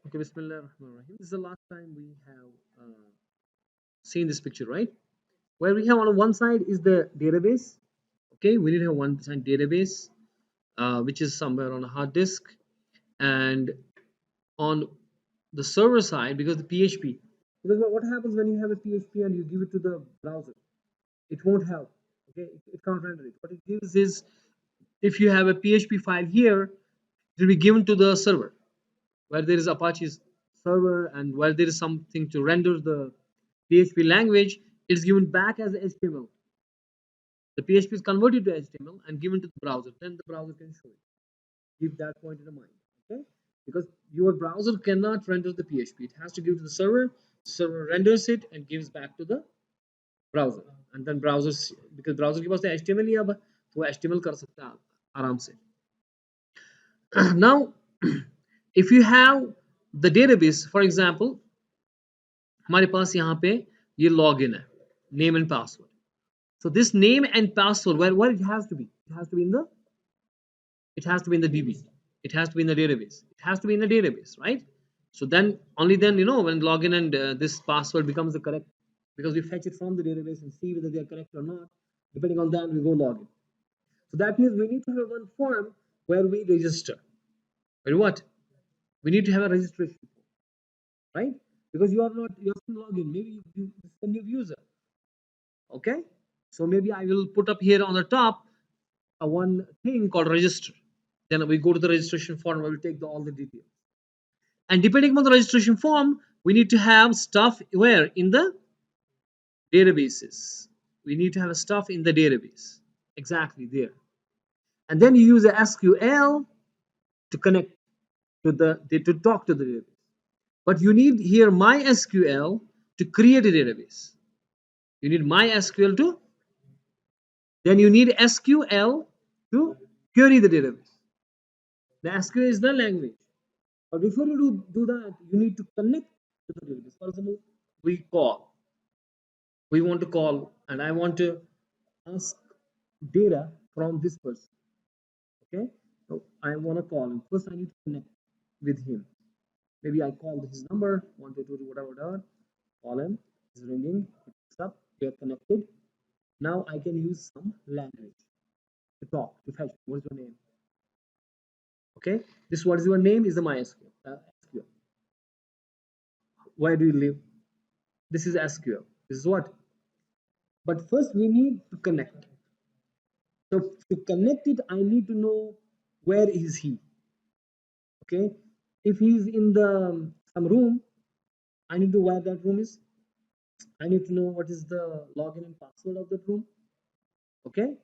Okay, Bismillah ar-Rahman ar-Rahim. This is the last time we have seen this picture, right? Where we have on one side is the database. Okay, we need to have one side database, which is somewhere on a hard disk, and on the server side, because the PHP. Because what happens when you have a PHP and you give it to the browser? It won't have. Okay, it can't render it. What it gives is, if you have a PHP file here, it will be given to the server, where there is Apache's server, and where there is something to render the PHP language, it's given back as HTML. The PHP is converted to HTML and given to the browser. Then the browser can show it. Keep that point in mind, okay? Because your browser cannot render the PHP. It has to give to the server. Server renders it and gives back to the browser. And then browsers, because browser के पास तो HTML ही अब तो HTML कर सकता है आराम से. Now, if you have the database, for example, हमारे पास यहाँ पे ये login है, name and password. So this name and password, where it has to be? It has to be in the DB. It has to be in the database. It has to be in the database, right? So then only then, when login and this password becomes the correct, because we fetch it from the database and see whether they are correct or not. Depending on that, we go login. So that means we need to have one form where we register. Where what? We need to have a registration form, right? Because you're login. Maybe you a new user. Okay. So maybe I will put up here on the top one thing called register. Then we go to the registration form where we take all the details. And depending upon the registration form, we need to have stuff where? In the databases. We need to have a stuff in the database. Exactly there. And then you use a SQL to connect to talk to the database. But you need here MySQL to create a database. You need MySQL to, then you need SQL to query the database. The SQL is the language. But before you do that, you need to connect to the database. For example, we want to call, and I want to ask data from this person. Okay, so I want to call him. First, I need to connect with him. Maybe I call his number 122 whatever. Call him. He's ringing. He picks up. We are connected. Now I can use some language to talk to fetch. What's your name? Okay, this what is your name is the MySQL. SQL. Where do you live? This is SQL. This is what? But first we need to connect. So to connect it, I need to know where is he. Okay, if he's in the some room, I need to know where that room is. I need to know what is the login and password of that room. Okay,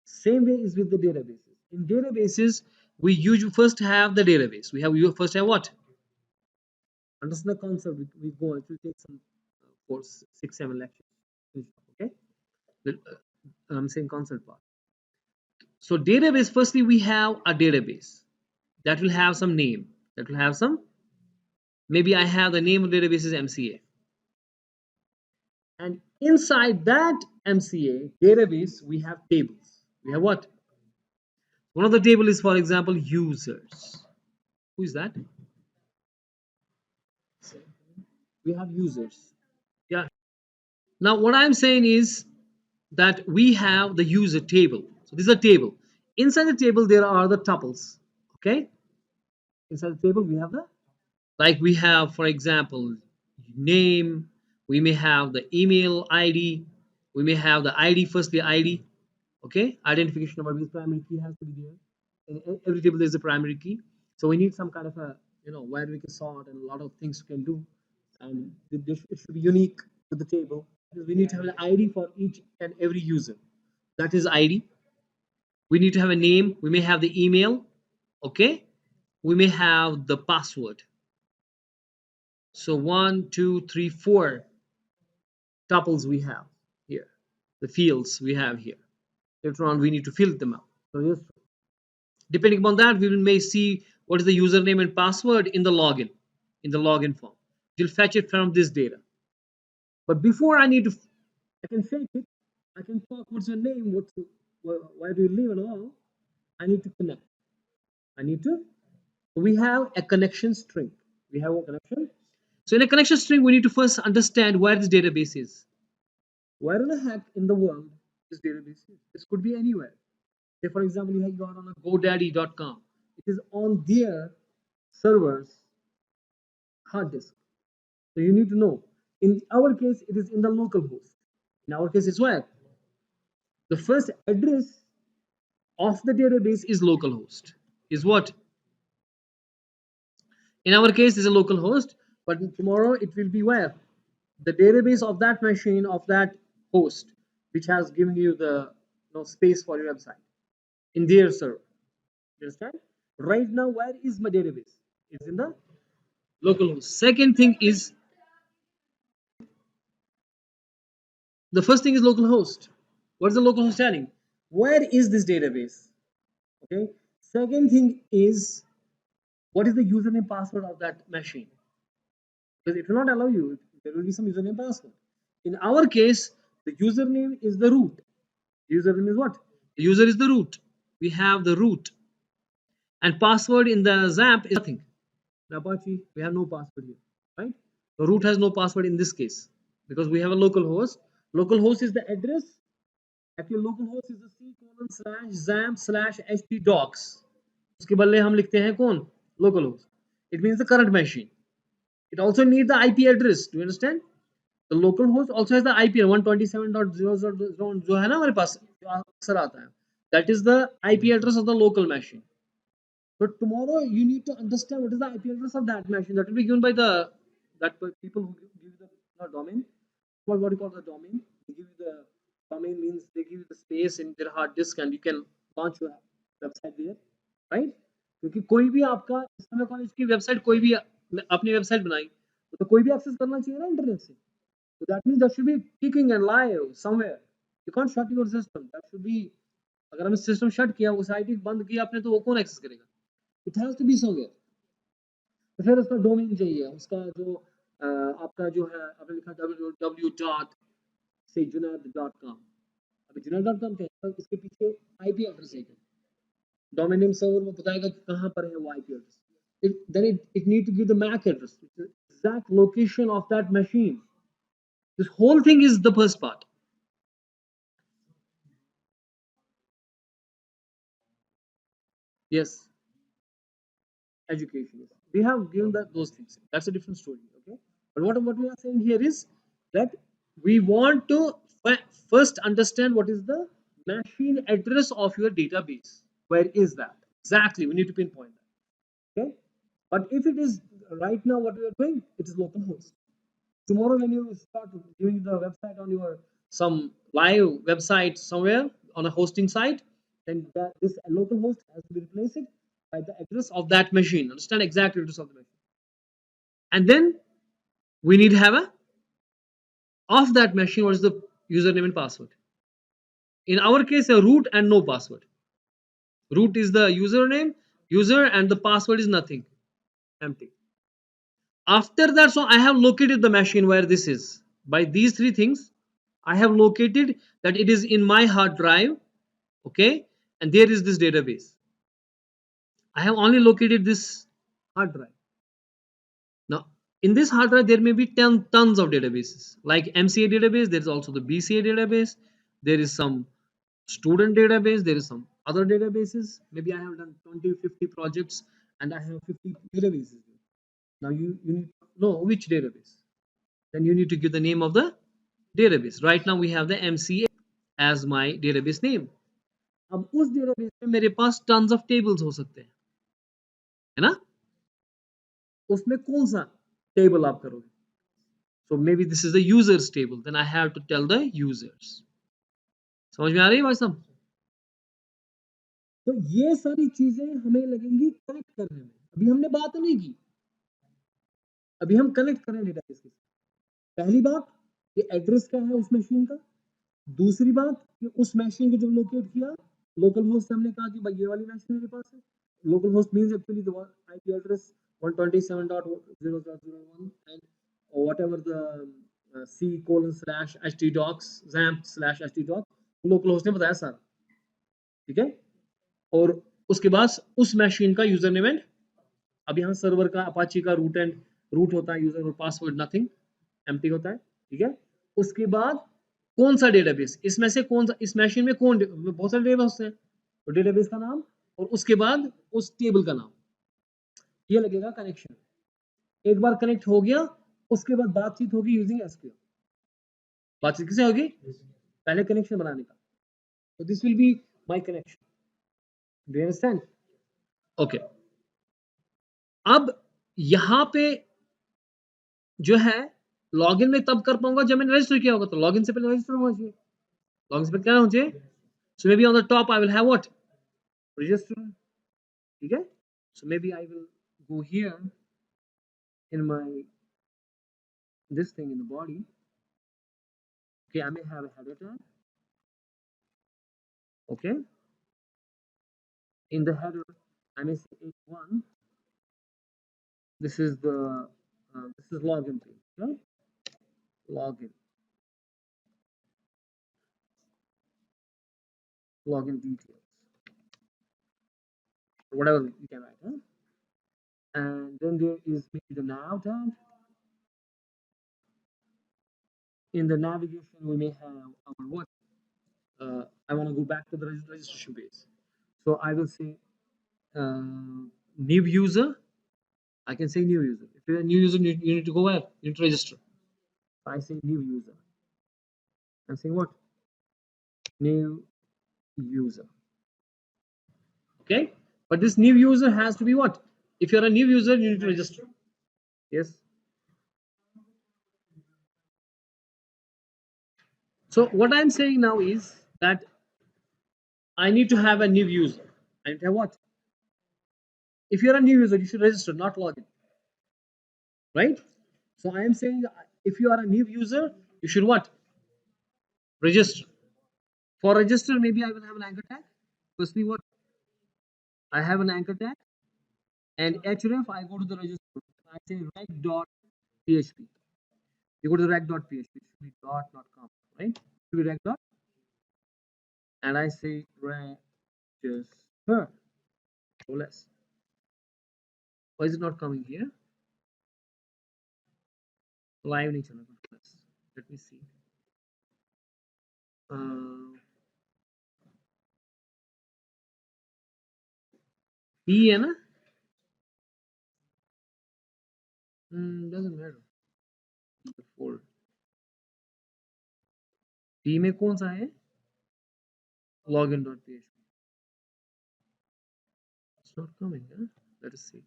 same way is with the databases. In databases, we usually first have the database. You first have what? Understand the concept. We go. It will take some 4, 6, 7 lectures. Okay, I'm saying concept part. So database. Firstly, we have a database that will have some name. That will have some. Maybe I have the name of the database is MCA. And inside that MCA database, we have tables. We have what? One of the table is, for example, users. Who is that? We have users. Yeah. Now, what I'm saying is that we have the user table. So this is a table. Inside the table, there are the tuples. Okay. Inside the table, we have like we have, for example, name. We may have the email ID. We may have the ID, firstly ID. Okay, identification number, because primary key has to be there. In every table there's a primary key, so we need some kind of a where we can sort, and a lot of things we can do, and it should be unique to the table. We need to have an ID for each and every user. That is ID. We need to have a name. We may have the email. Okay, we may have the password. So 1, 2, 3, 4 tuples we have here, the fields we have here. Later on we need to fill them out. So yes, depending upon that, we may see what is the username and password in the login form. We'll fetch it from this data. But before I can fetch it, I can talk what's your name, where do you live and all. I need to connect. We have a connection string. We have a connection. So in a connection string, we need to first understand where this database is. Where in the heck in the world this database is? This could be anywhere. Say, for example, you have gone on a GoDaddy.com. It is on their servers hard disk. So you need to know. In our case, it is in the local host. In our case, it's where? The first address of the database is localhost. Is what? In our case, is a local host, but tomorrow it will be where? The database of that machine of that host, which has given you the space for your website in their server. You understand? Right now, where is my database? It's in the local host. Second thing is the first thing is local host. What is the local host telling? Where is this database? Okay. Second thing is what is the username password of that machine? Because it will not allow you. There will be some username password. In our case, the username is the root. Username is what? The user is the root. We have the root. And password in the XAMPP is nothing. In Apache, we have no password here, right? The root has no password in this case because we have a local host. Local host is the address. Actually, local host is the c:/xampp/htdocs. उसके बदले हम लिखते हैं कौन? Local host. It means the current machine. It also needs the IP address. Do you understand? The local host also has the IP 127.0.0 जो है ना हमारे पास जो अक्सर आता है. That is the IP address of the local machine. But tomorrow you need to understand what is the IP address of that machine. That will be given by the people who give you the domain. What do you call the domain? They give you the domain means they give you the space in their hard disk and you can launch your website there, right? क्योंकि कोई भी आपका इस समय college की website कोई भी अपनी वेबसाइट बनाई तो कोई भी एक्सेस करना चाहिए ना इंटरनेट से. So that means that should be kicking and live somewhere. You can't shut your system. That should be अगर हमने सिस्टम शट किया उस आईटी बंद किया आपने तो वो कौन एक्सेस करेगा? It has to be somewhere. तो फिर उसका डोमेन चाहिए उसका जो आपका जो है आपने लिखा www.junaid.com. अभी junaid.com क्या है? इसके पीछे आईपी एड्रेस है. डोमेन नेम सर्वर में बताएगा कि कहां पर है वो IP address. Then it need to give the MAC address, the exact location of that machine. This whole thing is the first part. Yes, education. We have given those things. That's a different story. Okay, but what we are saying here is that we want to first understand what is the machine address of your database. Where is that exactly? We need to pinpoint that. Okay, but if it is right now what we are doing, it is localhost. Tomorrow when you start doing the website on your some live website somewhere on a hosting site, then this local host has to be replaced by the address of that machine. Understand exact address of the machine. And then we need to have a of that machine what is the username and password. In our case a root and no password. Root is the username, user, and the password is nothing, empty. After that, so I have located the machine where this is. By these three things, I have located that it is in my hard drive, okay, and there is this database. I have only located this hard drive. Now, in this hard drive, there may be tons of databases. Like MCA database, there is also the BCA database. There is some student database. There is some other databases. Maybe I have done 20, 50 projects and I have 50 databases. Now you need to know which database. Then you need to give the name of the database. Right now we have the MCA as my database name. अब उस database में मेरे पास tons of tables हो सकते हैं, है ना? उसमें कौन सा table आप करोगे? So maybe this is the users table. Then I have to tell the users. समझ में आ रही है भाई साहब? तो ये सारी चीजें हमें लगेंगी कनेक्ट करने में. अभी हमने बात नहीं की. अभी हम कनेक्ट करें डेटाबेस के. पहली बात ये एड्रेस क्या है उस मशीन का. दूसरी बात कि उस मशीन को जब लोकेट किया लोकल होस्ट हमने कहा कि भाई ये वाली मशीन मेरे पास है. Local host means actually the IP address 127.0.0.1 and whatever the c:/htdocs XAMPP/htdocs local host ने बताया सारा. ठीक है. और उसके बाद उस मशीन का यूजर नेम एंड अब यहाँ सर्वर का अपाची का रूट होता है, यूजर और पासवर्ड नथिंग, एम्प्टी होता है, ठीक है। उसके बाद कौन सा डेटाबेस, इसमें से कौन सा, इस मशीन में कौन, बहुत सारे डेटाबेस हैं, तो डेटाबेस का नाम और उसके बाद उस टेबल का नाम, ये लगेगा कनेक्शन। एक बार कनेक्ट हो गया, उसके बाद बातचीत होगी यूजिंग एसक्यूएल। बातचीत किससे होगी, पहले कनेक्शन बनाने का, तो this will be my connection, do you understand? Okay, अब यहाँ पे जो है लॉगिन में तब कर पाऊंगा जब मैंने रजिस्टर किया होगा, तो लॉगिन से पहले रजिस्टर होना चाहिए, लॉगिन से पहले क्या होना चाहिए, so maybe on the top I will have what, register, ठीक है। So maybe I will go here in my this thing in the body, okay, I may have a header tag, okay, in the header I may say h1, this is the this is login page, okay, login details, or whatever you can write, huh? And then there is maybe the nav tag. In the navigation we may have our what, I want to go back to the registration page, so I will say new user, I can say new user. If you're a new user, you need to go where, you need to register. I say new user, I'm saying what, new user, okay. But this new user has to be what, if you're a new user you need to register, yes. So what I'm saying now is that I need to have a new user, I need to have what, if you're a new user you should register, not log in, right? So I am saying if you are a new user you should what, register. For register maybe I will have an anchor tag, firstly what, I have an anchor tag, and href I go to the register, I say rec.php, you go to the rec.php, it should be dot not com, right, it should be rec dot, and I say register, so less, why is it not coming here, live nature, let me see, p है ना, doesn't matter, fold p में कौन सा है, login.php, it's not coming, huh? Let us see,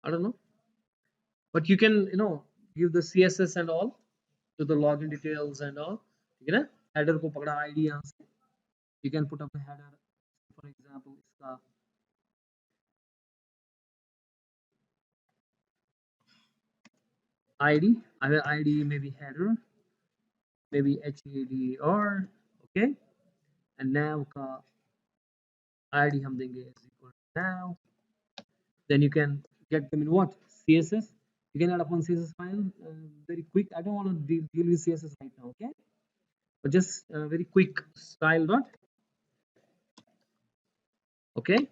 I don't know, but you can, give the css and all to the login details and all, ठीक है ना, header को पकड़ा id यहाँ से, you can put up a header, for example इसका id, I will id maybe header, maybe header, okay, and now का id हम देंगे is equal to now, then you can get them in what, css, you can add up one css file, very quick, I don't want to deal with css right now, okay, but just very quick style dot, okay.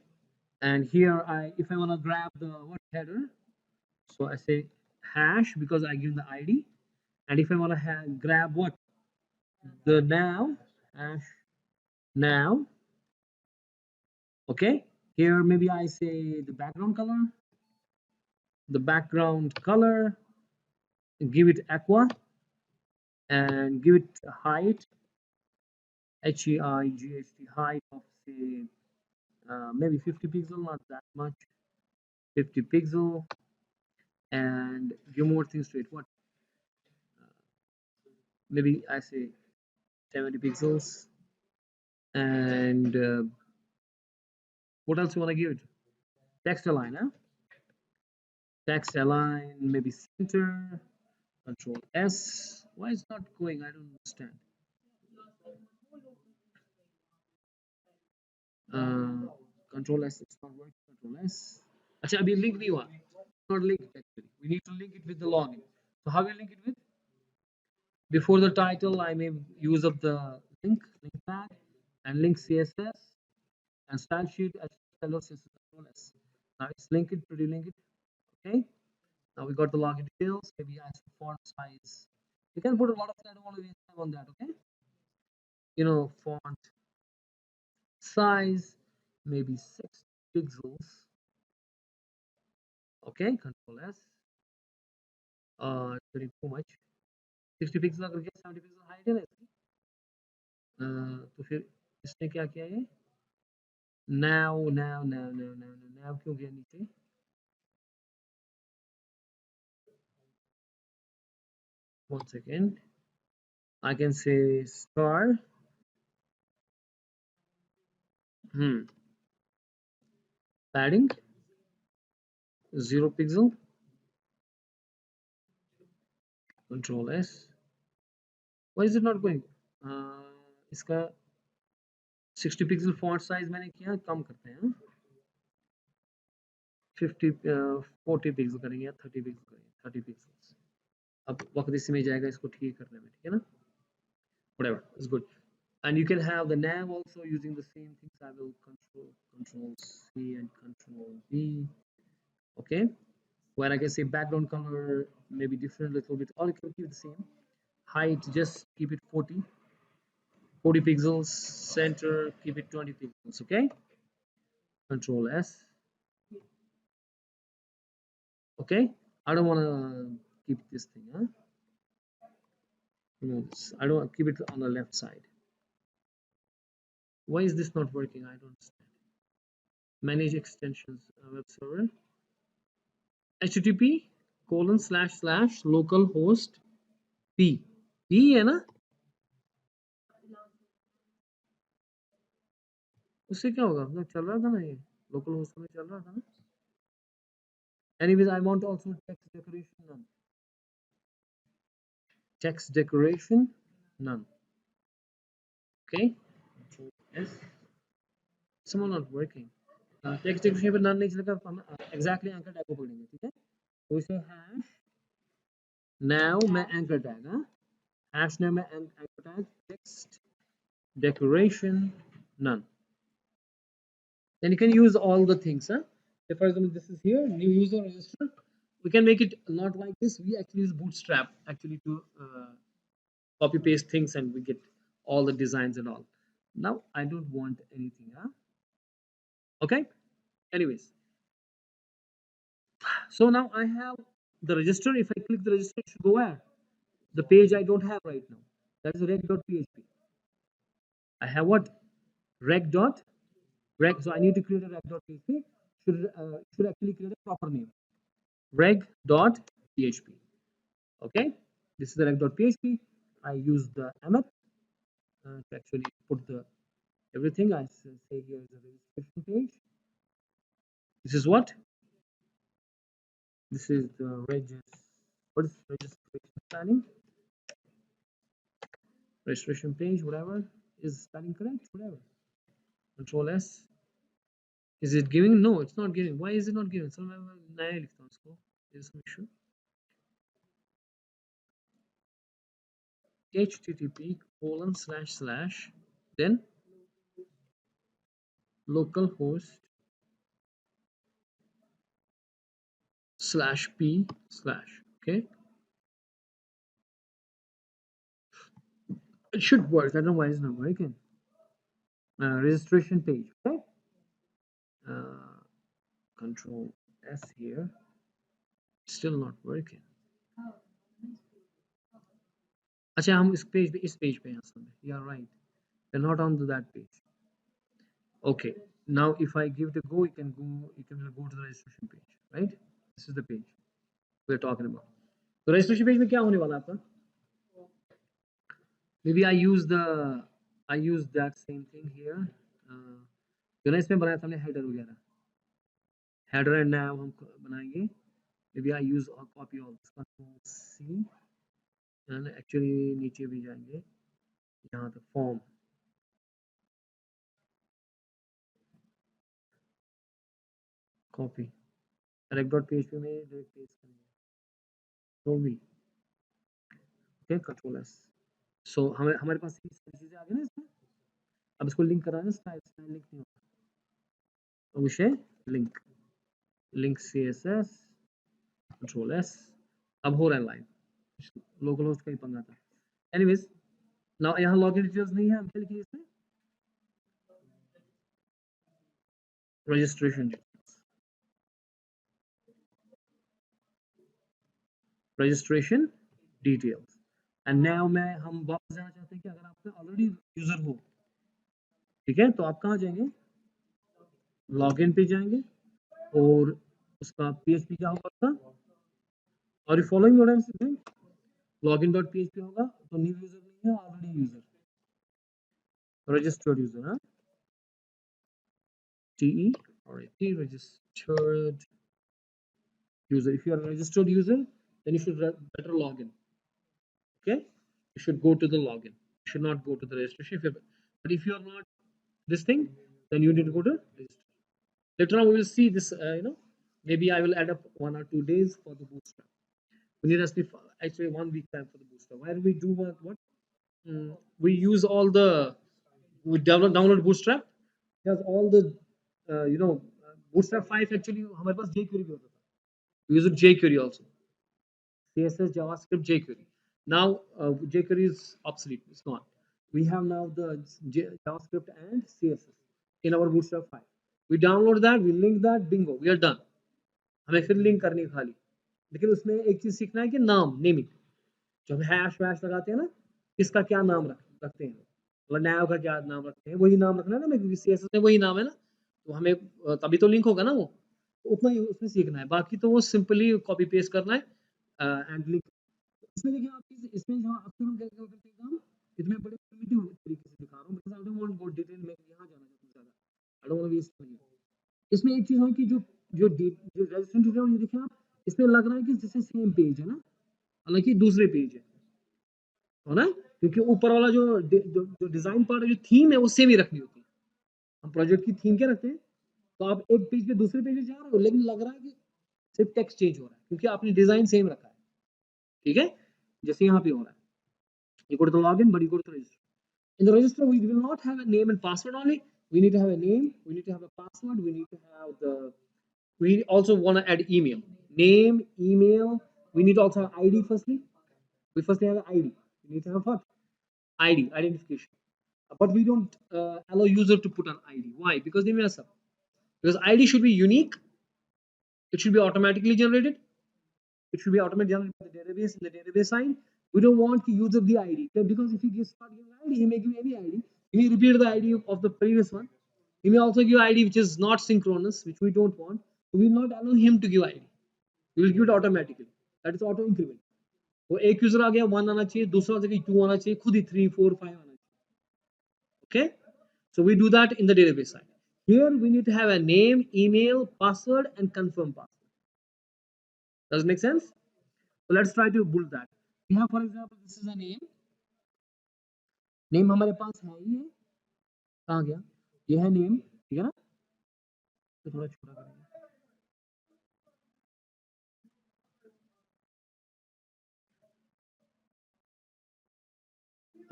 And here if I want to grab the what header, so I say hash because I give the id, and if I want to grab what, the now, hash now, okay. Here maybe I say the background color, give it aqua, and give it height, height of say maybe 50 pixel, not that much, 50 pixel, and give more things to it, what, maybe I say 70 pixels, and what else you want to give it, text align, huh? Text align, maybe center, control S, why is not going, I don't understand, control S, it's not working, control S, अच्छा अभी link नहीं हुआ, not linked actually, we need to link it with the login, so how we link it with, before the title I may use up the link tag, and link css, and style sheet as control S, now it's linked, pretty linked, Okay, now we got the login details. Maybe I some font size. You can put a lot of things. I don't want to waste time on that. Okay, font size maybe 6 pixels. Okay, Control S. It's getting too much. 60 pixel अगर गया 70 pixel height है ना इसकी, तो फिर इसने क्या किया ये now क्यों गया नीचे. One second, I can say star. Padding 0 pixel. Control S. Why is it not going? इसका 60 पिक्सल फॉन्ट साइज मैंने किया, कम करते हैं 40 पिक्सल करेंगे या 30 पिक्सल करेंगे, 30 पिक्सल. अब वक्त इसी में जाएगा इसको ठीक करने में, ठीक है ना. Whatever, it's good. And you can have the nav also using the same things. I will control C and control V. Okay, where I can say background color maybe different a little bit, or you can keep the same height, just keep it 40 pixels. Center, keep it 20 pixels. Okay, control S. Okay, I don't want to keep this thing, huh? Remove this. I don't keep it on the left side. Why is this not working? I don't understand. Manage extensions, web server, http://localhost p है ना, उससे क्या होगा, मतलब चल रहा था ना, ये लोकल होस्ट में चल रहा था ना. Anyways, I want also text decoration none. Text decoration none. Okay, yes, someone not working. Text decoration पर none नहीं चलेगा, हम exactly anchor tag को पकड़ेंगे, ठीक है. तो इसे hash now मैं anchor tag, हाँ, hash now मैं anchor tag text decoration none. Then you can use all the things, huh? So for example, this is here, new user register. We can make it not like this. We actually use Bootstrap actually to copy paste things, and we get all the designs and all. Now I don't want anything, huh? Okay. Anyways, so now I have the register. If I click the register, it should go where? The page I don't have right now. That is reg.php. I have what? Reg. So I need to create a reg.php. Should actually create a proper name. Reg.php. Okay, this is the reg.php. I use the map to actually put the everything. I say here is a registration page. This is what? This is the what is registration spelling? Registration page, whatever. Is spelling correct? Whatever. Control S. Is it giving? No, it's not giving. Why is it not giving? So नया लिखता हूँ इसको. There is some issue. http:// then localhost /p/ okay, it should work. I don't know why it's not working. Registration page, okay. Control S here, still not working. अच्छा हम इस page पे हैं असल में. You are right, they're not on to that page. Okay, now if I give it a go, you can go to the registration page, right? This is the page we're talking about. तो registration page में क्या होने वाला आपका? Maybe I use that same thing here. जो ना इसमें बनाया था हमने header वगैरह, header and nav हम बनाएंगे. Maybe I use or copy all this. Control C and actually नीचे भी जाएंगे, यहाँ तक form. Copy. reg.php में direct paste करेंगे. Control V. Okay, Control S. So हमारे पास ये सारी चीजें आ गई ना इसमें. अब इसको लिंक कराना, स्टाइल लिंक नहीं होगा, तो विषय लिंक CSS कंट्रोल एस, अब हो रहा है लाइन, लोकल होस्ट का ही पंगा था। एनीवेज, ना यहाँ लॉगिन डिटेल्स नहीं है, हम क्या लिखेंगे इसमें, registration registration details. And now मैं हम वापस जाना चाहते हैं कि अगर आपका ऑलरेडी यूजर हो, ठीक है, तो आप कहाँ जाएंगे, लॉगिन पे जाएंगे और उसका पीएचपी क्या होगा उसका, और following what I am saying, login dot PHP होगा, तो न्यू यूजर नहीं है, ऑलरेडी यूजर, रजिस्टर्ड यूजर, हाँ, टी और T registered user. If you are a registered user, then you should better log in. Okay, you should go to the login. You should not go to the registration. But if you are not this thing, then you need to go to register. Later on, we will see this. Maybe I will add up 1 or 2 days for the bootstrap. We need actually 1 week time for the bootstrap. Where we do what? We use all the we download bootstrap. It has all the bootstrap 5 actually हमारे पास jQuery भी होता था. We use jQuery also. CSS, JavaScript, jQuery. Now jQuery is obsolete. It's gone. We have now the JavaScript and CSS in our Bootstrap 5. We download that, we link that, bingo, we are done. हमें फिर link करनी है खाली, लेकिन उसमें एक चीज सीखना है कि नाम, नेमिंग, जब हैश वैश लगाते हैं ना, किसका क्या नाम रखते हैं, मतलब नैव का क्या नाम रखते हैं, वही नाम रखना है ना, क्योंकि सीएसएस में वही नाम है ना, तो हमें तभी तो लिंक होगा ना वो, तो उतना ही उसमें सीखना है, बाकी तो वो सिंपली कॉपी पेस्ट करना है एंड लिंक। इसमें देखिए आप इसमें जहाँ अक्सर हम क्या करते हैं काम, इसमें बड़े प्रिमिटिव तरीके से दिखा रहा हूँ, because I don't want go detail में यहाँ जाना चाहता हूँ ज़्यादा, I don't want waste time. इसमें एक चीज़ है कि जो रजिस्ट्रेशन डिटेल ये देखिए आप, इसमें लग रहा है कि जैसे सेम पेज है ना, हालांकि दूसरे पेज है ना, क्योंकि ऊपर वाला जो डिजाइन पार्ट है, जो थीम है, वो सेम ही रखनी होती है। हम प्रोजेक्ट की थीम क्या रखते हैं, तो आप एक पेज पे दूसरे पेज पे जा रहे हो, लेकिन लग रहा है कि सिर्फ टेक्स्ट चेंज हो रहा है, क्योंकि आपने डिजाइन सेम रखा है, ठीक है, जैसे यहाँ पे हो रहा है। You go to the login, but you go to the register. In the register, we will not have a name and password only. We need to have a name, we need to have a password, we need to have we also want to add email. Name, email, we need to also have ID firstly. We firstly have an ID. We need to have what? ID, identification. But we don't allow user to put an ID. Why? Because they mess up. Because ID should be unique, it should be automatically generated, it should be automatically generated by the database in the database side. We don't want to use up the ID, because if he start giving ID, he may give any ID. He may repeat the ID of the previous one. He may also give ID which is not synchronous, which we don't want. So we will not allow him to give ID. We will give it automatically. That is auto increment. वो एक user आ गया 1 आना चाहिए, दूसरा जगह 2 आना चाहिए, खुद ही 3 4 5 आना चाहिए. Okay, so we do that in the database side. Here we need to have a name, email, password, and confirm password. Does it make sense? So let's try to build that. We have, for example, this is a name. Name हमारे पास है, ये कहाँ गया, ये है name, ठीक है ना, तो थोड़ा छोटा करेंगे.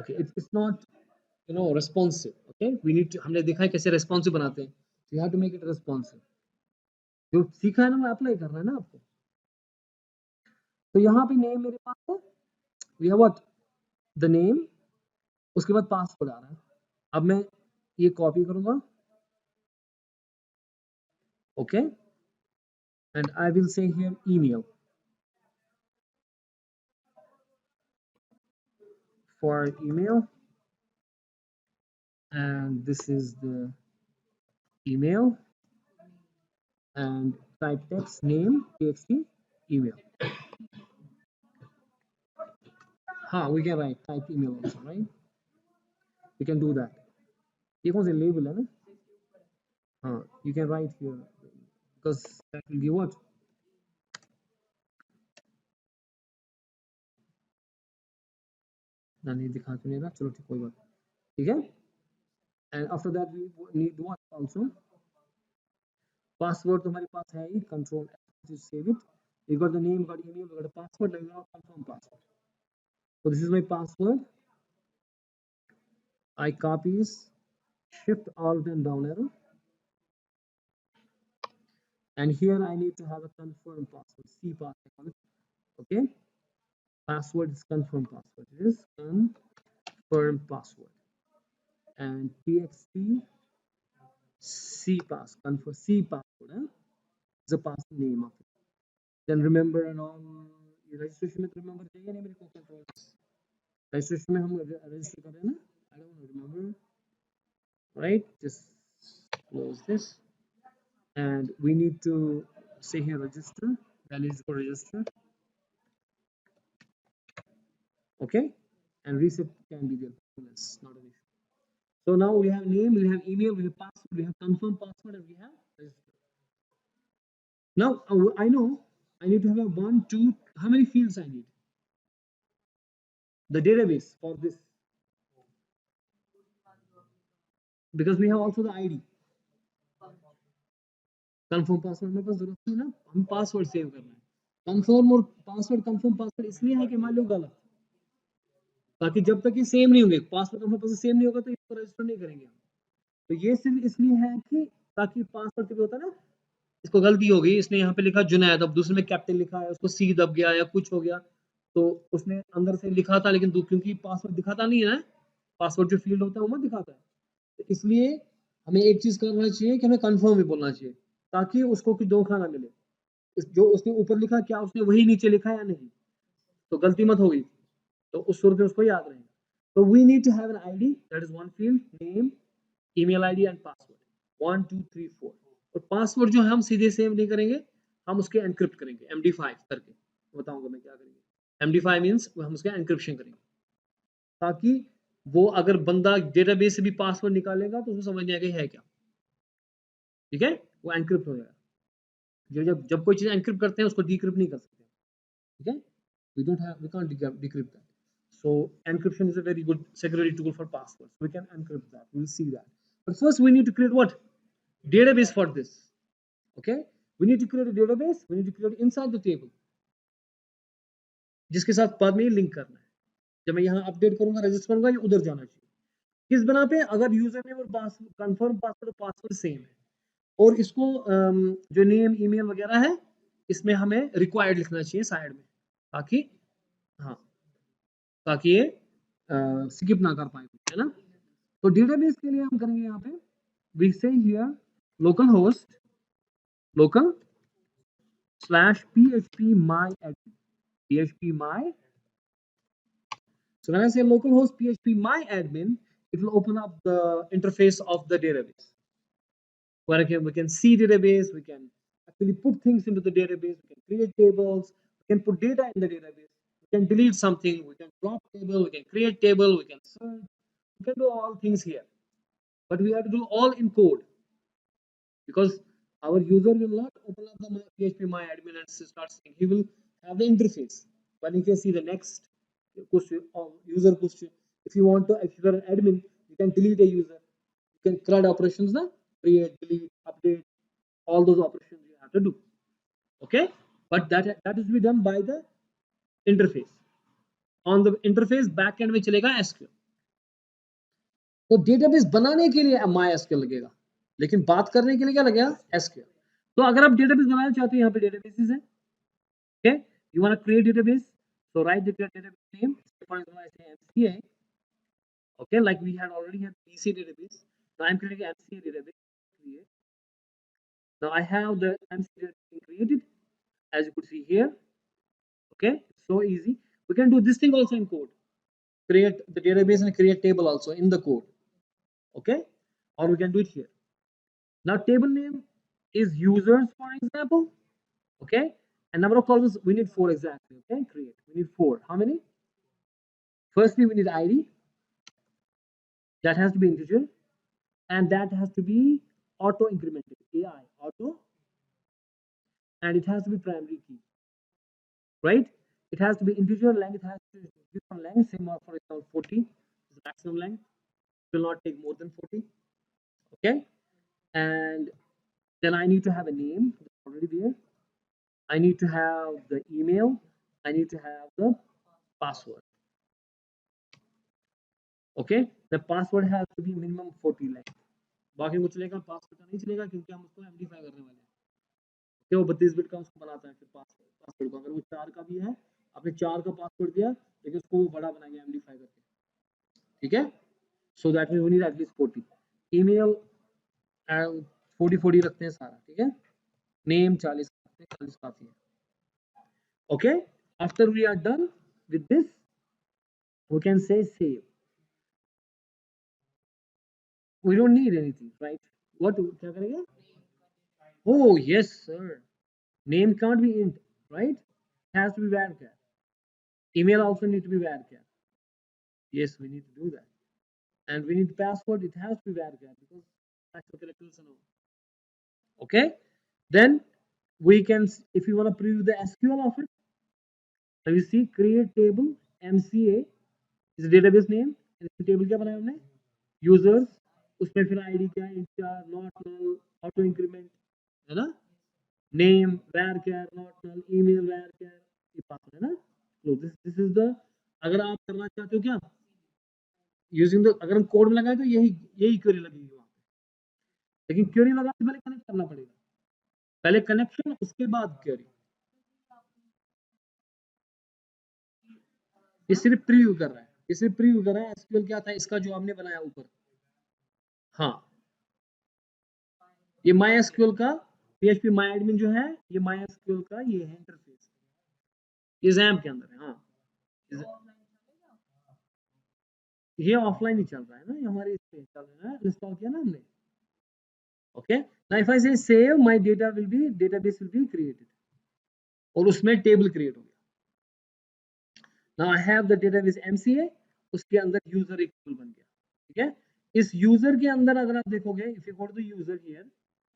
Okay, it's not responsive. Okay, we need to, हमने देखा है कैसे responsive बनाते हैं, so you have to make it responsive. जो सीखा है ना, वो अप्लाई करना है ना आपको. तो यहाँ पे नेम मेरे पास है, we have what, the name, उसके बाद पासवर्ड आ रहा है. अब मैं ये कॉपी करूंगा, okay, and I will say here email for email, and this is the email, and type text name txt email. We can write type email also, right? We can do that. ये कौन से label है ना, you can write here, because that will give what, ना नहीं दिखा तो नहीं रहा, चलो ठीक, कोई बात, ठीक है. And after that we need what also, password तो हमारे पास है ही, control just save it. You got the name, got email, got a password, now you now confirm password. So this is my password. I copies, shift alt and down arrow, and here I need to have a confirm password, C password. Okay, password is confirm password. It is confirm password, and txt C pass confirm C password. Is a password name of it. Then remember and all. Registration में remember चाहिए नहीं मेरे को controls. Registration में हम register कर रहे हैं ना. I don't remember. Right? Just close this, and we need to say here register. Values for register. Okay, and reset can be there. It's not an issue. So now we have name, we have email, we have password, we have confirm password, and we have register. Now I know I need to have a 1, 2. How many fields I need? The database for this, because we have also the ID. Confirm password मेरे पास जरूरत नहीं ना, हम password save करना है. Confirm और password confirm password इसलिए है कि मान लो गलत, ताकि जब तक ये सेम नहीं होंगे, पासवर्ड कंफर्म पासवर्ड सेम नहीं होगा तो इसको रजिस्टर नहीं करेंगे हम. तो ये सिर्फ इसलिए है कि ताकि पासवर्ड भी होता है ना, इसको गलती हो गई, इसने यहाँ पे लिखा जुनैद, अब दूसरे में कैपिटल लिखा है, उसको सी दब गया या कुछ हो गया, तो उसने अंदर से लिखा था लेकिन क्योंकि पासवर्ड दिखाता नहीं है ना, पासवर्ड जो फील्ड होता है वो मत दिखाता है, तो इसलिए हमें एक चीज करना चाहिए कि हमें कंफर्म भी बोलना चाहिए, ताकि उसको कुछ धोखा ना मिले. जो उसने ऊपर लिखा क्या उसने वही नीचे लिखा या नहीं, तो गलती मत होगी, तो उस सूरत में उसको याद रहेगा. तो we need to have an ID, that is one field, name, email ID and password. 1 2 3 4. और पासवर्ड जो है हम सीधे सेव नहीं करेंगे, हम उसके एनक्रिप्ट करेंगे MD5 करके. बताऊंगा मैं क्या करेंगे. MD5 मींस हम उसका एनक्रिप्शन करेंगे, ताकि वो अगर बंदा डेटाबेस से भी पासवर्ड निकालेगा तो उसको समझ नहीं आएगा है क्या. ठीक है, वो एनक्रिप्ट हो जाएगा. जब जब कोई चीज एनक्रिप्ट करते हैं उसको डिक्रिप्ट नहीं कर सकते. ठीक है, we can't decrypt that. So encryption is a very good security tool for passwords. We can encrypt that. We'll see that. But first we need to create what? Database for this. Okay, we need to create a database. We need to create inside the table, जिसके साथ बाद में link करना है. जब मैं यहाँ update करूंगा, रजिस्टर करूंगा, ये उधर जाना चाहिए. किस बना पे? अगर यूजर नेम और कंफर्म पासवर्ड पासवर्ड सेम है, और इसको जो नेम ईमेल वगैरह है इसमें हमें रिक्वायर्ड लिखना चाहिए साइड में, ताकि हाँ, ताकि ये स्किप ना कर पाए, है ना. तो डेटाबेस के लिए हम करेंगे यहाँ पे we say here localhost local /php myadmin php my. So when I say localhost php myadmin, it will open up the interface of the database, where we can see database, we can actually put things into the database, we can create tables, we can put data in the database, we can delete something, we can drop table, we can create table, we can search, we can do all things here. But we have to do all in code, because our user will not open up the PHP MyAdmin and start seeing. He will have the interface. But you can see the next question or user question. If you want to, if you are an admin, you can delete a user. You can CRUD operations, na? Create, delete, update, all those operations you have to do. Okay, but that is to be done by the interface. On the interface backend में चलेगा SQL. तो database बनाने के लिए MySQL लगेगा, लेकिन बात करने के लिए क्या लगेगा? SQL. तो अगर आप डेटाबेस बनाना चाहते हो, यहाँ पे डेटाबेसेस है. Okay, you want to create database, so write the database name. For example, I say MCA. Okay, like we had already had PC database. Now I'm creating MCA database. Create. Now I have the MCA database created, as you could see here. Okay, so easy. We can do this thing also in code. Create the database and create table also in the code. Okay, or we can do it here. Now table name is users, for example. Okay, and number of columns we need 4 exactly. Okay, create. We need 4. How many? Firstly, we need ID. That has to be integer, and that has to be auto incremented. AI auto, and it has to be primary key. Right? It has to be integer. Length has to be different length. Same for example 40 is the maximum length. It will not take more than 40. Okay, and then I need to have a name already there. I need to have the email. I need to have the password. Okay, the password has to be minimum 40 length. बाकी कुछ चलेगा, password का नहीं चलेगा क्योंकि हम उसको MD5 करने वाले हैं. कि वो 32 बिट का उसको बनाता है फिर पासवर्ड को, अगर वो 4 का भी है, आपने 4 का पासवर्ड दिया लेकिन उसको वो बड़ा बनाएंगे MD5 करके, ठीक है। So that mean we need at least 40 email, 40 रखते हैं सारा, ठीक है। नेम 40 रखते हैं, 40 काफी है। Okay, after we are done with this we can say save. We don't need anything, right? What क्या करेंगे? Oh yes sir, name can't be int, right? It has to be varchar. Email also need to be varchar. Yes, we need to do that. And we need password, it has to be varchar because factor characters and all. Okay, then we can, if you want to preview the SQL of it, so you see create table MCA is the database name, and table क्या बनाया हमने, users, उसमें फिर ID क्या है, char not null, auto increment, है ना, name varchar not null, email varchar, ये पास है ना। so this is the, अगर आप करना चाहते हो क्या यूजिंग द, अगर हम कोड में लगाए तो यही यही क्वेरी लगेगी वहां पे, लेकिन क्वेरी लगाने से पहले कनेक्ट करना पड़ेगा, पहले कनेक्शन उसके बाद क्वेरी। ये सिर्फ प्रीव्यू कर रहा है, ये सिर्फ प्रीव्यू कर रहा है एसक्यूएल क्या था इसका जो हमने बनाया ऊपर। हाँ, ये माई एसक्यूएल का PHP माई एडमिन जो है, ये माई एसक्यूएल का ये है इंटरफेस, ये XAMPP के अंदर है। हाँ, ये ऑफलाइन ही चल रहा है ना, ये हमारे इस पे चल रहा है, इंस्टॉल किया ना हमने। ओके, नाउ इफ आई से save my data will be, database will be created, और उसमें टेबल क्रिएट हो गया। Now I have the database MCA, उसके अंदर यूजर एक टेबल बन गया, ठीक है। इस यूजर के अंदर अगर आप देखोगे, if you go to the user here,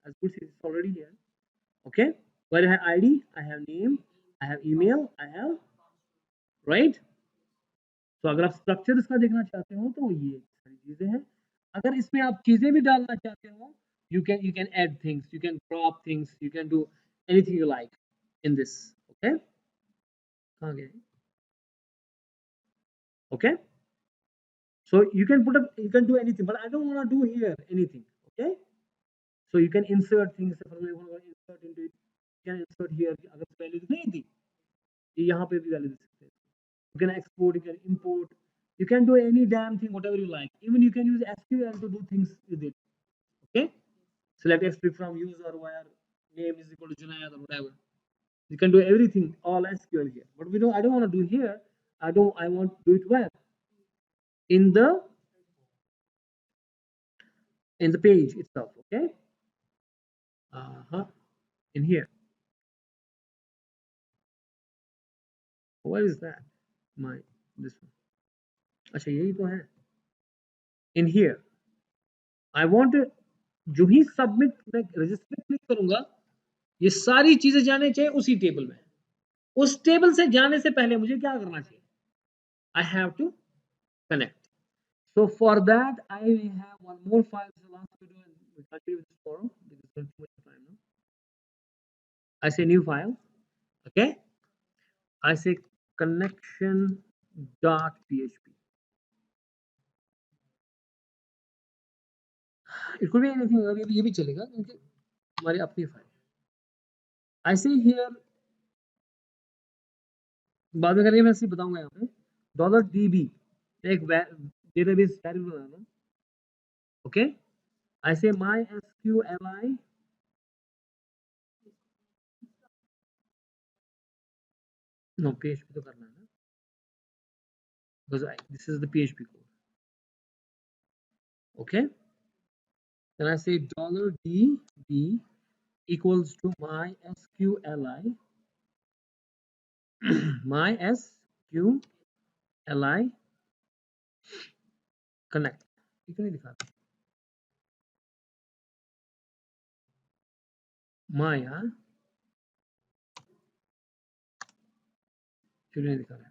as good as it's already here, okay, where I have ID, I have name, I have email, I have, right? तो अगर आप स्ट्रक्चर इसका देखना चाहते हो तो ये सारी चीजें हैं। अगर इसमें आप चीजें भी डालना चाहते हो, you can add things, you can crop things, you can do anything you like in this, okay, कहाँ गए, okay, so you can put up, you can do anything, but I don't want to do here anything, okay, so you can insert things, for example, you want to insert into it, you can insert here, अगर value नहीं थी ये यहाँ पे भी value दे सकते हैं, you can export, you can import, you can do any damn thing whatever you like, even you can use SQL to do things with it, okay, select extract from user where name is equal to Junaid or whatever, you can do everything all SQL here, but we don't, I don't want to do here, I want to do it where, in the page itself, okay, in here, what is that, my this one, अच्छा यही तो है, in here I want to, जो ही submit मैं register click करूंगा ये सारी चीजें जाने चाहिए उसी टेबल में, उस टेबल से जाने से पहले मुझे क्या करना चाहिए, I have to connect. So for that I have one more file, the last video, and we continue with this tomorrow because it's too much time now. I say new file, okay, I say connection.php, it could be anything, अभी ये भी चलेगा क्योंकि हमारी अपनी file. I say here, बाद में करेंगे, मैं सिर्फ बताऊंगा यहाँ पे $DB एक database variable banana, okay, I say MySQLi no PHP तो करना है ना, because this is the PHP code, okay, then I say $DB equals to MySQLi MySQLi connect, ठीक है, दिखा my, हाँ क्यों नहीं दिखा रहा,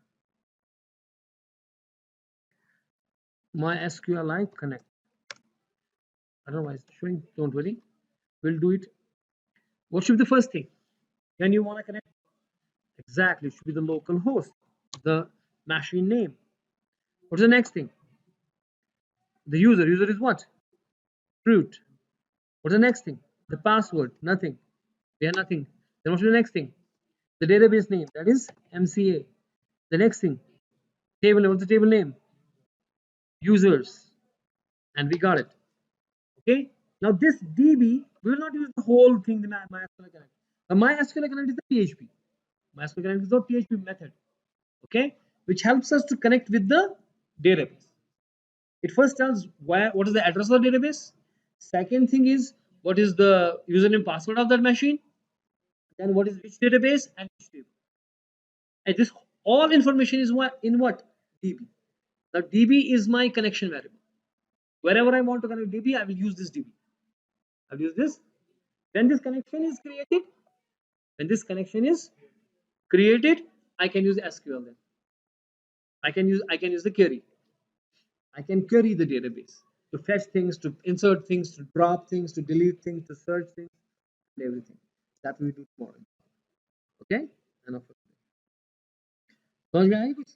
MySQLi connect, I don't know why it's showing, don't worry, we'll do it. What should be the first thing when you want to connect? Exactly, it should be the local host, the machine name. What's the next thing? The user. User is what? Root. What's the next thing? The password. Nothing. We have nothing. Then what is the next thing? The database name, that is MCA. The next thing, table, what's the table name? Users, and we got it. Okay. Now this DB, we will not use the whole thing, the MySQL Connect. The MySQL Connect is the PHP. MySQL Connect is the PHP method. Okay, which helps us to connect with the database. It first tells what is the address of the database. Second thing is what is the username password of that machine. Then what is which database and which table. And this all information is what in what DB. Now DB is my connection variable. Wherever I want to connect DB, I will use this DB. I'll use this. When this connection is created, when this connection is created, I can use SQL then. I can use the query. I can query the database to fetch things, to insert things, to drop things, to delete things, to search things, and everything. That we do tomorrow. Okay? Enough. समझ में आई कुछ?